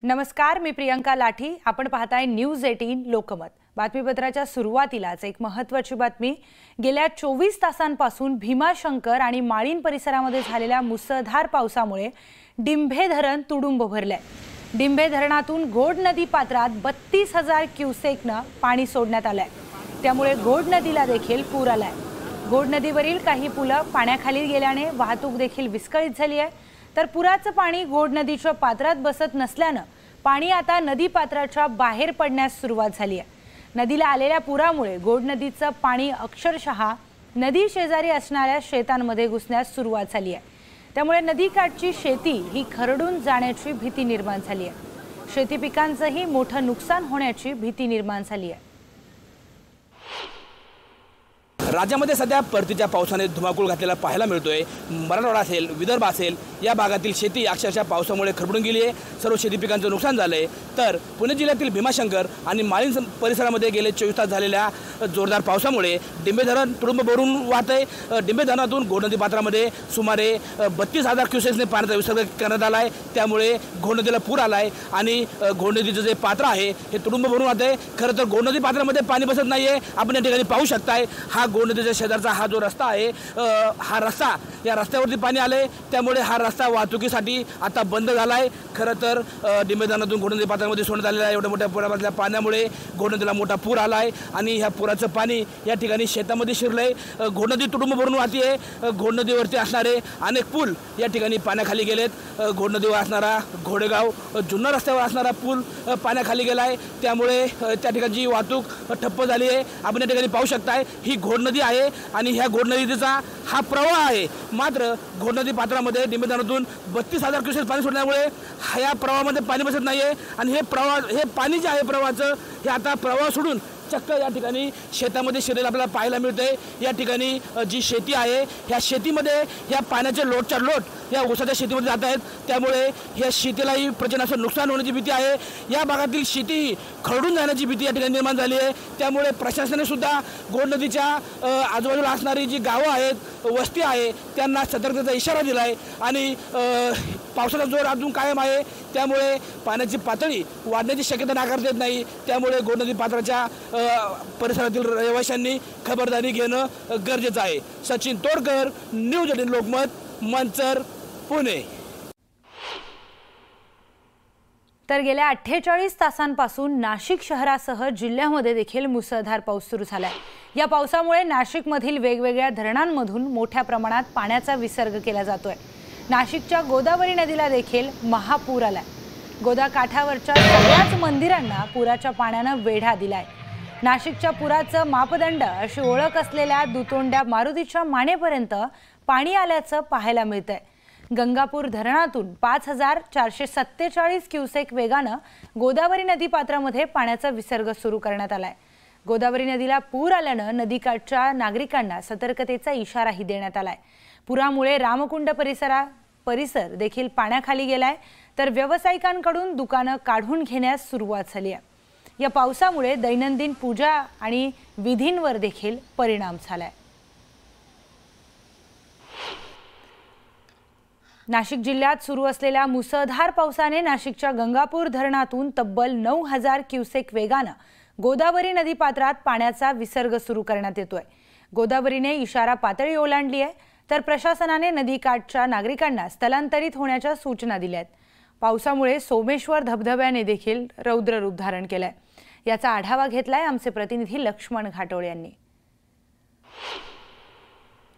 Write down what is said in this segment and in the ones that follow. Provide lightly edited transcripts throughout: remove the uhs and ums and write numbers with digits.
नमस्कार, मी प्रियंका लाठी। आपण पाहताय न्यूज 18 लोकमत। बातमीपत्राच्या सुरुवातीलाच एक महत्त्वाची बातमी। गेल्या 24 तासांपासून भीमाशंकर आणि माळीण परिसरामध्ये झालेल्या मुसळधार पावसामुळे डिंभे धरण तुडुंब भरले। डिंभे धरणातून घोड नदी पात्रात 32,000 क्युसेकने पाणी सोडण्यात आले। त्यामुळे घोड नदीला देखील पूर आलाय। घोड नदीवरील काही पुलं पाण्याखाली गेल्याने वाहतूक देखील विस्कळीत झाली आहे। तर पुराचं पाणी घोड नदीच्या पात्रात बसत नसल्याने पाणी आता नदी पात्राच्या बाहेर पडण्यास सुरुवात झाली आहे। नदीला आलेल्या पुरामुळे घोड नदीचं पाणी अक्षरशः नदी शेजारी असणाऱ्या शेतांमध्ये घुसण्यास सुरुवात झाली आहे। त्यामुळे नदीकाठची शेती ही खरडून जाण्याची भीती निर्माण झाली आहे। शेती पिकांचंही मोठं नुकसान होण्याची भीती निर्माण झाली आहे। राज्यामध्ये सध्या परतीच्या पावसाने धुमाकूळ घातलेला पाहायला मिळतोय। मराठवाडा असेल, विदर्भ असेल, या भागातील शेती अक्षरशः पावसामुळे खरडून गेली आहे। सर्व शेती पिकांचं नुकसान झालंय। तर पुणे जिल्ह्यातील भीमाशंकर आणि माळीण परिसरामध्ये गेले 24 तास झालेल्या जोरदार पावसामुळे डिंभे धरण तुडुंब भरून वाहतंय। डिंभे धरणातून घोड नदी पात्रामध्ये सुमारे 32,000 क्युसेक्सने पाण्याचा विसर्ग करण्यात आला आहे। त्यामुळे घोड नदीला पूर आलाय आणि घोड नदीचं जे पात्र आहे हे तुडुंब भरून वाहतंय। खरं तर घोड नदी पात्रामध्ये पाणी बसत नाहीये। आपण या ठिकाणी पाहू शकताय, हा घोड नदीच्या शेजारचा हा जो रस्ता आहे, हा रस्ता, या रस्त्यावरती पाणी आले। त्यामुळे हा रस्ता वाहतुकीसाठी आता बंद झालाय। खरं तर डिंभे धरणातून घोड नदी पात्रामध्ये सोडण्यात आलेल्या एवढ्या मोठ्या पुरामधल्या पाण्यामुळे घोड नदीला मोठा पूर आलाय आणि ह्या पुराचं पाणी या ठिकाणी शेतामध्ये शिरलंय। घोड नदी तुडुंब भरून वाहतीये। घोड नदीवरती असणारे अनेक पूल या ठिकाणी पाण्याखाली गेलेत। घोड नदीवर असणारा घोडेगाव जुन्नर रस्त्यावर असणारा पूल पाण्याखाली गेलाय। त्यामुळे त्या ठिकाणची वाहतूक ठप्प झाली आहे। आपण या ठिकाणी पाहू शकताय, ही घोड नदी आहे आणि ह्या घोड नदीचा हा प्रवाह आहे। मात्र घोड नदी पात्रामध्ये डिंभे धरणातून 32,000 क्युसेक पाणी सोडल्यामुळे ह्या प्रवाहामध्ये पाणी बसत नाहीये आणि हे पाणी जे आहे प्रवाहाचं, हे आता प्रवाह सोडून चक्क या ठिकाणी शेतामध्ये शिरलेलं आपल्याला पाहायला मिळतंय। या ठिकाणी जी शेती आहे, ह्या शेतीमध्ये या पाण्याचे लोटच्या लोट या ऊसाच्या शेतीमध्ये जात आहेत। त्यामुळे या शेतीलाही प्रचंड असं नुकसान होण्याची भीती आहे। या भागातील शेती खरडून जाण्याची भीती या ठिकाणी निर्माण झाली आहे। त्यामुळे प्रशासनाने सुद्धा घोड नदीच्या आजूबाजूला असणारी जी गावं आहेत, वस्ती आहे, त्यांना सतर्कतेचा इशारा दिला आहे आणि पावसाचा जोर अजून कायम आहे। त्यामुळे पाण्याची पातळी वाढण्याची शक्यता नाकारता येत नाही। त्यामुळे घोड नदी पात्राच्या परिसरातील रहिवाशांनी खबरदारी घेणं गरजेचं आहे। सचिन तोडकर, न्यूज 18 लोकमत, मंचर, पुणे। तर गेल्या 48 तासांपासून नाशिक शहरासह जिल्ह्यामध्ये देखील मुसळधार पाऊस सुरू झालाय। या पावसामुळे नाशिकमधील वेगवेगळ्या धरणांमधून मोठ्या प्रमाणात पाण्याचा विसर्ग केला जातोय। नाशिकच्या गोदावरी नदीला देखील महापूर आलाय। गोदा काठावरच्या सगळ्याच मंदिरांना पुराच्या पाण्यानं वेढा दिलाय। नाशिकच्या पुराचं मापदंड अशी ओळख असलेल्या दुतोंड्या मारुतीच्या मानेपर्यंत पाणी आल्याचं पाहायला मिळतंय। गंगापूर धरणातून 5,447 क्युसेक वेगानं गोदावरी नदी पात्रामध्ये पाण्याचा विसर्ग सुरू करण्यात आलाय। गोदावरी नदीला पूर आल्यानं नदीकाठच्या नागरिकांना सतर्कतेचा इशाराही देण्यात आलाय। पुरामुळे रामकुंड परिसर देखील पाण्याखाली गेलाय। तर व्यावसायिकांकडून दुकानं काढून घेण्यास सुरुवात झाली आहे। या पावसामुळे दैनंदिन पूजा आणि विधींवर देखील परिणाम झालाय। नाशिक जिल्ह्यात सुरू असलेल्या मुसळधार पावसाने नाशिकच्या गंगापूर धरणातून तब्बल 9,000 क्युसेक वेगानं गोदावरी नदी पात्रात पाण्याचा विसर्ग सुरू करण्यात येतोय। गोदावरीने इशारा पातळी ओलांडली आहे। तर प्रशासनाने नदीकाठच्या नागरिकांना स्थलांतरित होण्याच्या सूचना दिल्या आहेत। पावसामुळे सोमेश्वर धबधब्याने देखील रौद्र रूप धारण केलंय। याचा आढावा घेतलाय आमचे प्रतिनिधी लक्ष्मण घाटोळे यांनी।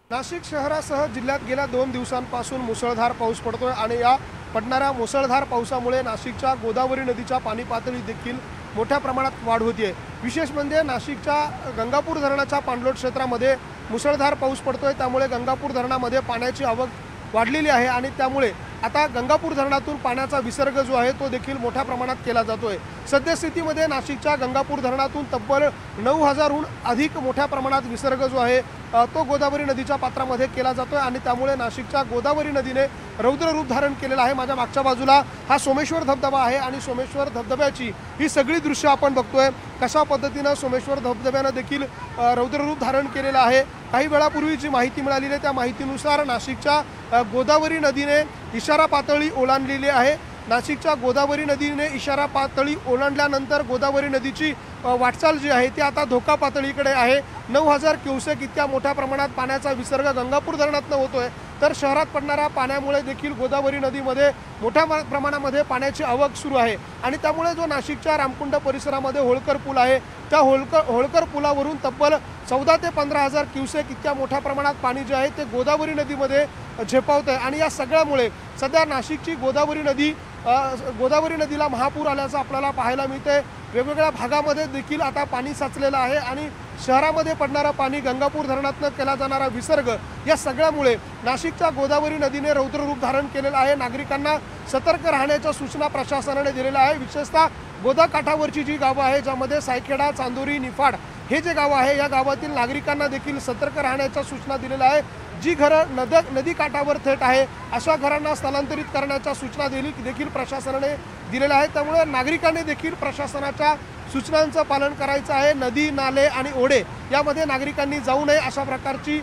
नाशिक शहरासह जिल्ह्यात गेल्या 2 दिवसांपासून मुसळधार पाऊस पडतोय आणि या पडणाऱ्या मुसळधार पावसामुळे नाशिकच्या गोदावरी नदीच्या पाणी पातळीत देखील मोठ्या प्रमाणात वाढ होतीये। विशेष म्हणजे नाशिकच्या गंगापूर धरणाच्या पाणलोट क्षेत्रामध्ये मुसळधार पाऊस पडतोय। त्यामुळे गंगापूर धरणामध्ये पाण्याची आवक वाढलेली आहे आणि त्यामुळे आता गंगापूर धरणातून पाण्याचा विसर्ग जो आहे तो देखील मोठ्या प्रमाणात केला जातोय। सद्यस्थितीमध्ये नाशिकच्या गंगापूर धरणातून तब्बल 9,000हून अधिक मोठ्या प्रमाणात विसर्ग जो आहे तो गोदावरी नदीच्या पात्रामध्ये केला जातोय आणि त्यामुळे नाशिकच्या गोदावरी नदीने रौद्र रूप धारण केलेलं आहे। माझ्या मागच्या बाजूला हा सोमेश्वर धबधबा आहे आणि सोमेश्वर धबधब्याची ही सगळी दृश्य आपण बघतोय। कशा पद्धतीने सोमेश्वर धबधब्याने देखील रौद्र रूप धारण केलेलं आहे। काही वेळापूर्वी जी माहिती मिळालेली आहे त्या माहितीनुसार नाशिकच्या गोदावरी नदीने इशारा पातळी ओलांडलेली आहे। नाशिकच्या गोदावरी नदीने इशारा पातळी ओलांडल्यानंतर गोदावरी नदीची वाटचाल जी आहे ती आता धोका पातळीकडे आहे। 9000 क्युसेक इतक्या मोठ्या प्रमाणात पाण्याचा विसर्ग गंगापूर धरणातून होतोय, तर शहरात पडणाऱ्या पाण्यामुळे देखील गोदावरी नदीमध्ये मोठ्या प्रमाणामध्ये पाण्याची आवक सुरू आहे आणि त्यामुळे जो नाशिकच्या रामकुंड परिसरामध्ये होळकर पूल आहे त्या होळकर पुलावरून तब्बल 14 ते 15,000 क्युसेक इतक्या मोठ्या प्रमाणात पाणी जे आहे ते गोदावरी नदीमध्ये झेपावत आहे आणि या सगळ्यामुळे सध्या नाशिकची गोदावरी नदीला महापूर आल्याचं आपल्याला पाहायला मिळते। वेगवेगळ्या भागामध्ये देखील आता पाणी साचलेलं आहे आणि शहरामध्ये पडणारं पाणी गंगापूर धरणातून केला जाणारा विसर्ग या सगळ्यामुळे नाशिकच्या गोदावरी नदीने रौद्ररूप धारण केलेलं आहे। नागरिकांना सतर्क राहण्याच्या सूचना प्रशासनाने दिलेल्या आहे। विशेषतः गोदा काठावरची जी गावं आहे ज्यामध्ये सायखेडा, चांदोरी, निफाड हे जे गाव आहे या गावातील नागरिकांना देखील सतर्क राहण्याच्या सूचना दिलेल्या आहे। जी घरं नदी काठावर थेट आहे अशा घरांना स्थलांतरित करण्याच्या सूचना देखील प्रशासनाने दिलेल्या आहेत। त्यामुळे नागरिकांनी देखील प्रशासनाच्या सूचनांचं पालन करायचं आहे। नदी, नाले आणि ओढे यामध्ये नागरिकांनी जाऊ नये अशा प्रकारची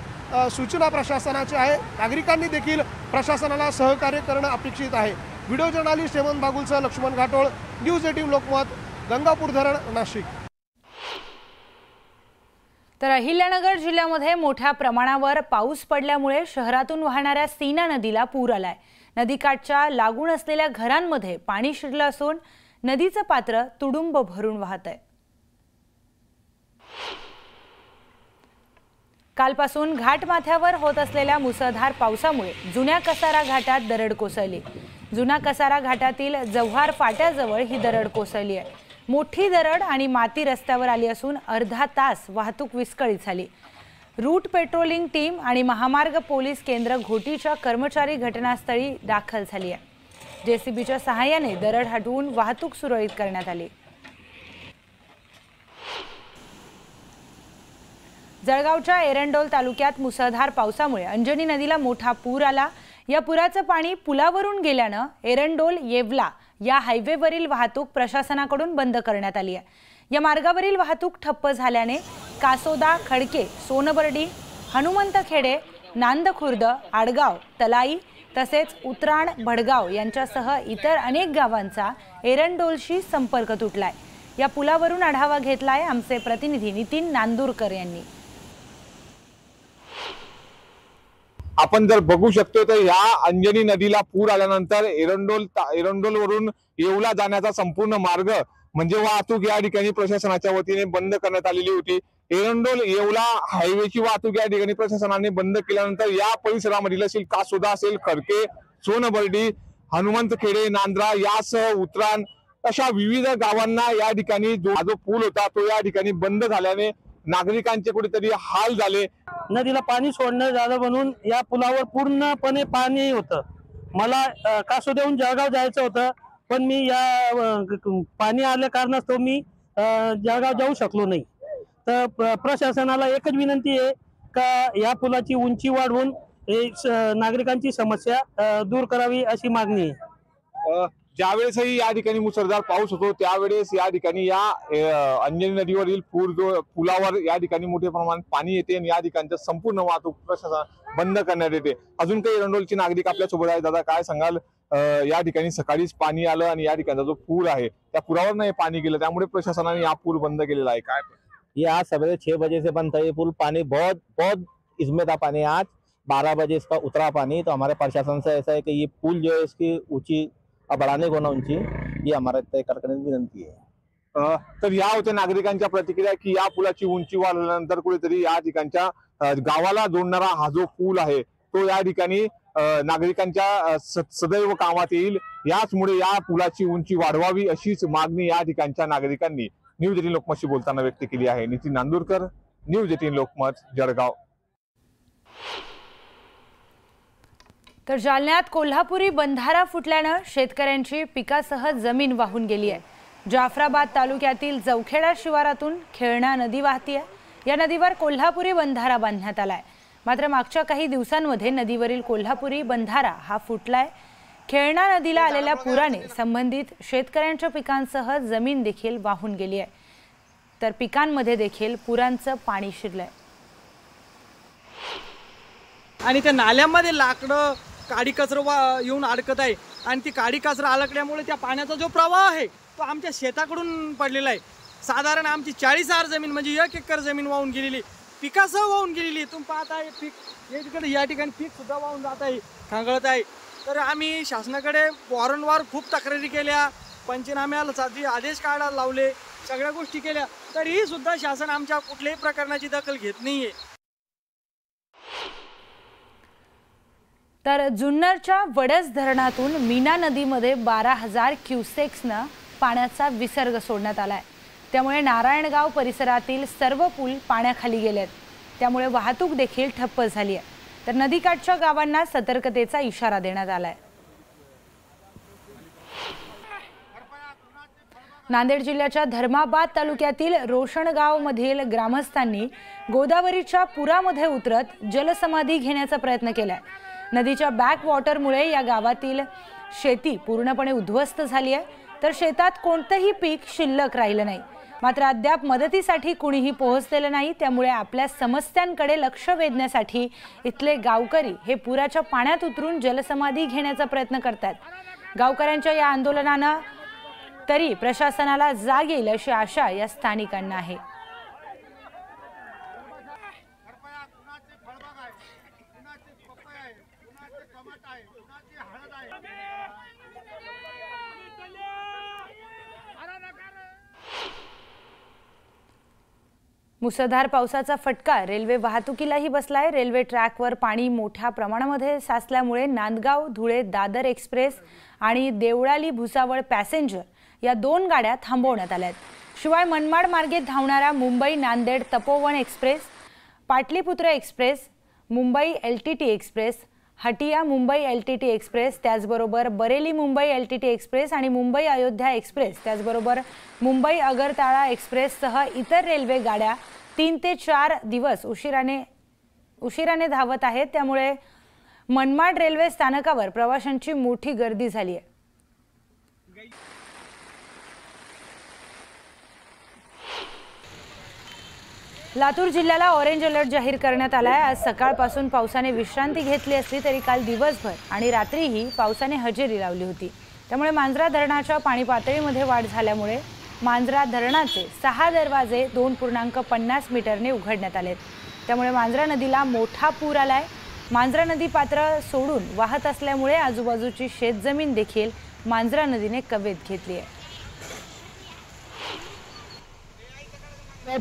सूचना प्रशासनाची आहे। नागरिकांनी देखील प्रशासनाला सहकार्य करणं अपेक्षित आहे। व्हिडिओ जर्नलिस्ट हेमंत बागुलसह लक्ष्मण घाटोळ, न्यूज 18 लोकमत, गंगापूर धरण, नाशिक। तर अहिल्यानगर जिल्ह्यामध्ये मोठ्या प्रमाणावर पाऊस पडल्यामुळे शहरातून वाहणाऱ्या सीना नदीला पूर आलाय। नदीकाठच्या लागून असलेल्या घरांमध्ये पाणी शिरलं असून नदीचं पात्र तुडुंब भरून वाहत आहे। कालपासून घाटमाथ्यावर होत असलेल्या मुसळधार पावसामुळे जुन्या कसारा घाटात दरड कोसळली। जुना कसारा घाटातील जव्हार फाट्याजवळ ही दरड कोसळली आहे। मोठी दरड आणि माती रस्त्यावर आली असून अर्धा तास वाहतूक विस्कळीत झाली। रूट पेट्रोलिंग टीम आणि महामार्ग पोलीस केंद्र घोटीच्या कर्मचारी घटनास्थळी दाखल झाली आहे। जेसीबीच्या सहाय्याने दरड हटवून वाहतूक सुरळीत करण्यात आली। जळगावच्या एरंडोल तालुक्यात मुसळधार पावसामुळे अंजनी नदीला मोठा पूर आला। या पुराचं पाणी पुलावरून गेल्यानं एरंडोल येवला या हायवेवरील वाहतूक प्रशासनाकडून बंद करण्यात आली आहे। या मार्गावरील वाहतूक ठप्प झाल्याने कासोदा, खडके, सोनबर्डी, हनुमंतखेडे, नांदखुर्द, आडगाव, तलाई तसेच उतराण, भडगाव यांच्यासह इतर अनेक गावांचा एरंडोलशी संपर्क तुटलाय। या पुलावरून आढावा घेतलाय आमचे प्रतिनिधी नितीन नांदुरकर यांनी। आपण जर बघू शकतो तर या अंजनी नदीला पूर आल्यानंतर एरंडोल वरून येवला जाण्याचा संपूर्ण मार्ग म्हणजे वाहतूक या ठिकाणी प्रशासनाच्या वतीने बंद करण्यात आलेली होती। एरंडोल येवला हायवेची वाहतूक या ठिकाणी प्रशासनाने बंद केल्यानंतर या परिसरामधील असेल कासोदा असेल, खडके, सोनबर्डी, हनुमंतखेडे, नांद्रा यासह उतराण अशा विविध गावांना या ठिकाणी जो पूल होता तो या ठिकाणी बंद झाल्याने नागरिकांचे कुठेतरी हाल झाले। नदीला पाणी सोडणं झालं म्हणून या पुलावर पूर्णपणे पाणी होतं। मला कासोद्याहून जळगाव जायचं होतं पण मी या पाणी आल्या कारणास्तव मी जळगाव जाऊ शकलो नाही। तर प्रशासनाला एकच विनंती आहे का या पुलाची उंची वाढवून नागरिकांची समस्या दूर करावी अशी मागणी आहे। ज्यावेळेसही या ठिकाणी मुसळधार पाऊस होतो त्यावेळेस या ठिकाणी या अंजनी नदीवरील पुलावर या ठिकाणी मोठ्या प्रमाणात पाणी येते आणि या ठिकाणचं संपूर्ण वाहतूक प्रशासन बंद करण्यात येते। अजून काही एरंडोलची नागरिक आपल्या सोबत आहे। दादा काय सांगाल, या ठिकाणी सकाळीच पाणी आलं आणि या ठिकाणचा जो पूल आहे त्या पुलावर नाही पाणी गेलं त्यामुळे प्रशासनाने हा पूल बंद केलेला आहे। काय ये आज सवेरे 6 बजे से बंद था ये पुल। पानी बहुत इसमें था पानी। आज 12 बजे इसका उतरा पानी। तो हमारे प्रशासन से ऐसा है कि ये पुल जो है इसकी ऊंची बढ़ाने को ना ऊंची ये हमारा तय करण्याची विनंती आहे। तर या होत्या नागरिकांच्या प्रतिक्रिया की या पुलाची उंची वाढल्यानंतर कुठेतरी या ठिकाणच्या गावाला जोडणारा हा जो पूल आहे तो या ठिकाणी नागरिकांच्या सदैव कामात येईल। याचमुळे या पुलाची उंची वाढवावी अशीच मागणी या ठिकाणच्या नागरिकांनी न्यूज 18 लोकमतशी बोलताना व्यक्त केली आहे। नितीन नांदुरकर, न्यूज 18 लोकमत, जळगाव। तर जालन्यात कोल्हापुरी बंधारा फुटल्यानं शेतकऱ्यांची पिकासह जमीन वाहून गेली आहे। जाफराबाद तालुक्यातील जवखेडा शिवारातून खेळणा नदी वाहतीये। या नदीवर कोल्हापुरी बंधारा बांधण्यात आलाय। मात्र मागच्या काही दिवसांमध्ये नदीवरील कोल्हापुरी बंधारा हा फुटलाय। खेळणा नदीला आलेल्या पुराने संबंधित शेतकऱ्यांच्या पिकांसह जमीन देखील वाहून गेली आहे। तर पिकांमध्ये देखील पुरांचं पाणी शिरलंय आणि त्या नाल्यामध्ये लाकडं काडी कचरा येऊन अडकत आहे। आणि ती काडी कचरा अलगल्यामुळे त्या पाण्याचा जो प्रवाह आहे तो आमच्या शेताकडून पडलेला आहे। साधारण आमची 40 आर जमीन म्हणजे 1 एकर जमीन वाहून गेलेली, पिकासह वाहून गेलेली। तुम्ही पाहत आहे पीक या ठिकाणी पीक सुद्धा वाहून जात आहे, खांगळत आहे। तर आम्ही शासनाकडे वारंवार खूप तक्रारी केल्या, पंचनाम्याला आदेश काढायला लावले, सगळ्या गोष्टी केल्या, तरीही सुद्धा शासन आमच्या कुठल्याही प्रकारची दखल घेत नाहीये। तर जुन्नरच्या वडस धरणातून मीना नदीमध्ये 12,000 क्युसेक्सनं पाण्याचा विसर्ग सोडण्यात आलाय। त्यामुळे नारायणगाव परिसरातील सर्व पूल पाण्याखाली गेलेत। त्यामुळे वाहतूक देखील ठप्प झाली आहे। तर नदीकाठच्या गावांना सतर्कतेचा इशारा देण्यात आलाय। नांदेड जिल्ह्याच्या धर्माबाद तालुक्यातील रोशणगाव मधील ग्रामस्थांनी गोदावरीच्या पुरामध्ये उतरत जलसमाधी घेण्याचा प्रयत्न केलाय। नदीच्या बॅक वॉटरमुळे या गावातील शेती पूर्णपणे उद्ध्वस्त झाली आहे, तर शेतात कोणतेही पीक शिल्लक राहिलं नाही। मात्र अद्याप मदतीसाठी कुणीही पोहोचलेलं नाही। त्यामुळे आपल्या समस्यांकडे लक्ष वेधण्यासाठी इथले गावकरी हे पुराच्या पाण्यात उतरून जलसमाधी घेण्याचा प्रयत्न करतात। गावकऱ्यांच्या या आंदोलनानं तरी प्रशासनाला जाग येईल अशी आशा या स्थानिकांना आहे। मुसळधार पावसाचा फटका रेल्वे वाहतुकीलाही बसलाय। रेल्वे ट्रॅकवर पाणी मोठ्या प्रमाणामध्ये साचल्यामुळे नांदगाव धुळे दादर एक्सप्रेस आणि देवळाली भुसावळ पॅसेंजर या 2 गाड्या थांबवण्यात आल्या आहेत। शिवाय मनमाड मार्गे धावणारा Mumbai Nanded Tapovan express, Pataliputra express, Mumbai LTT express, Hatia Mumbai LTT express, त्याचबरोबर बरेली मुंबई LTT एक्सप्रेस आणि मुंबई अयोध्या एक्सप्रेस, त्याचबरोबर मुंबई अगरताळा एक्सप्रेससह इतर रेल्वे गाड्या 3 ते 4 दिवस उशिराने धावत आहेत। त्यामुळे मनमाड रेल्वे स्थानकावर प्रवाशांची मोठी गर्दी झाली आहे। लातूर जिल्ह्याला ऑरेंज अलर्ट जाहीर करण्यात आलाय। आज सकाळपासून पावसाने विश्रांती घेतली असली तरी काल दिवसभर आणि रात्रीही पावसाने हजेरी लावली होती। त्यामुळे मांजरा धरणाच्या पाणी पातळीमध्ये वाढ झाल्यामुळे मांजरा धरणाचे 6 दरवाजे 2.50 मीटरने उघडण्यात आलेत। त्यामुळे मांजरा नदीला मोठा पूर आलाय। मांजरा नदी पात्र सोडून वाहत असल्यामुळे आजूबाजूची शेतजमीन देखील मांजरा नदीने कवेत घेतली आहे।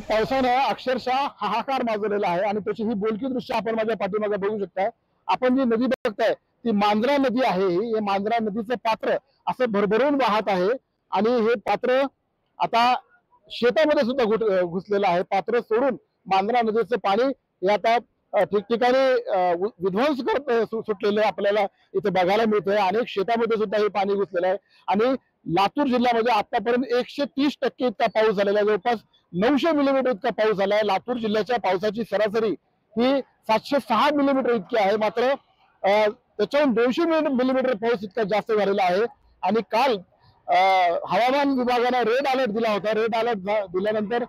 पावसाने अक्षरशः हाहाकार माजलेला आहे आणि त्याची ही बोलकी दृश्य आपण माझ्या पाठीमागे बघू शकताय। आपण जी नदी बघताय ती मांजरा नदी आहे। हे मांजरा नदीचं पात्र असं भरभरून वाहत आहे आणि हे पात्र आता शेतामध्ये सुद्धा घुसलेलं आहे। पात्र सोडून मांजरा नदीचं पाणी हे आता ठिकठिकाणी विध्वंस करत सुटलेलं आपल्याला इथे बघायला मिळतंय। अनेक शेतामध्ये सुद्धा हे पाणी घुसलेलं आहे आणि लातूर जिल्ह्यामध्ये आतापर्यंत 130% इतका पाऊस झालेला आहे। जवळपास 900 मिलीमीटर इतका पाऊस झाला आहे। लातूर जिल्ह्याच्या पावसाची सरासरी ही 706 मिलीमीटर इतकी आहे। मात्र त्याच्याहून 200 मिलीमीटर पाऊस इतका जास्त झालेला आहे आणि काल हवामान विभागाने रेड अलर्ट दिला होता। रेड अलर्ट दिल्यानंतर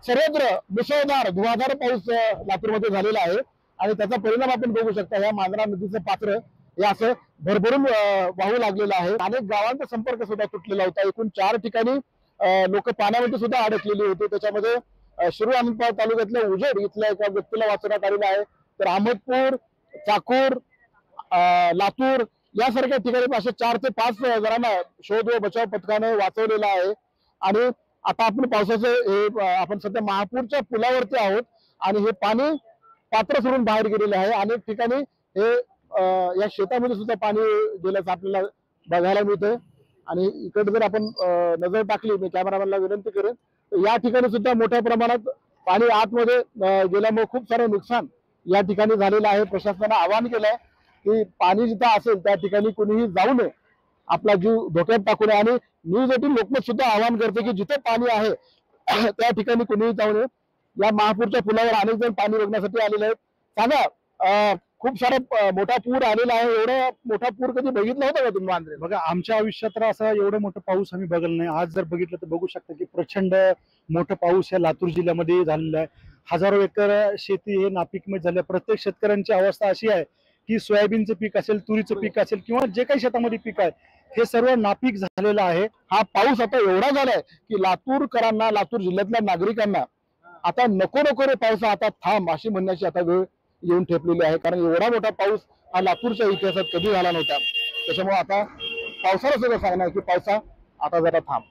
सर्वत्र मुसळधार धुवाधार पाऊस लातूरमध्ये झालेला आहे आणि त्याचा परिणाम आपण बघू शकता। या मांजरा नदीचं पात्र हे असं भरभरून वाहू लागलेलं आहे। अनेक गावांचा संपर्क सुद्धा तुटलेला होता। एकूण 4 ठिकाणी लोक पाण्यामध्ये सुद्धा अडकलेली होती। त्याच्यामध्ये शिरूर अनंतपाळ तालुक्यातल्या उजेड इथल्या एका व्यक्तीला वाचवण्यात आलेलं आहे। तर अहमदपूर, चाकूर, लातूर यासारख्या ठिकाणी अशा 4 ते 5 जणांना शोध व बचाव पथकाने वाचवलेलं आहे। आणि आता आपण पावसाचं हे आपण सध्या महापूरच्या पुलावरती आहोत आणि हे पाणी पात्र सोडून बाहेर गेलेलं आहे। अनेक ठिकाणी हे या शेतामध्ये सुद्धा पाणी गेल्याचं आपल्याला बघायला मिळतंय आणि इकडे जर आपण नजर टाकली, मी कॅमेरामॅनला विनंती करेन, तर या ठिकाणी सुद्धा मोठ्या प्रमाणात पाणी आतमध्ये गेल्यामुळे खूप सारं नुकसान या ठिकाणी झालेलं आहे। प्रशासनाने आवाहन केलंय की पाणी जिथं असेल त्या ठिकाणी कुणीही जाऊ नये, आपला जीव धोक्यात टाकू नये। आणि न्यूज 18 लोकमत सुद्धा आवाहन करते की जिथे पाणी आहे त्या ठिकाणी कुणीही जाऊ नये। या महापूरच्या पुलावर अनेक जण पाणी बघण्यासाठी आलेले आहेत। सांगा, खूप सारा मोठा पूर आलेला आहे। एवढा मोठा पूर कधी बघितला होता का तुम्ही मांजरे? बघा, आमच्या आयुष्यात तर असं एवढं मोठं पाऊस आम्ही बघितलं नाही। आज जर बघितलं तर बघू शकता की प्रचंड मोठं पाऊस या लातूर जिल्ह्यामध्ये झालेला आहे। हजारो एकर शेती हे नापीकमय झाले। प्रत्येक शेतकऱ्यांची अवस्था अशी आहे की सोयाबीनचं पीक असेल, तुरीचं पीक असेल किंवा जे काही शेतामध्ये पीक आहे हे सर्व नापीक झालेलं आहे. हा पाऊस आता एवढा झालाय की लातूरकरांना, लातूर जिल्ह्यातल्या नागरिकांना आता नको नको रे पावसा आता थांब अशी म्हणण्याची आता वेळ येऊन ठेपलेली आहे. कारण एवढा मोठा पाऊस हा लातूरच्या इतिहासात कधी झाला नव्हता. त्याच्यामुळे आता पावसाला सगळं सांगणार की पावसा आता जरा थांब.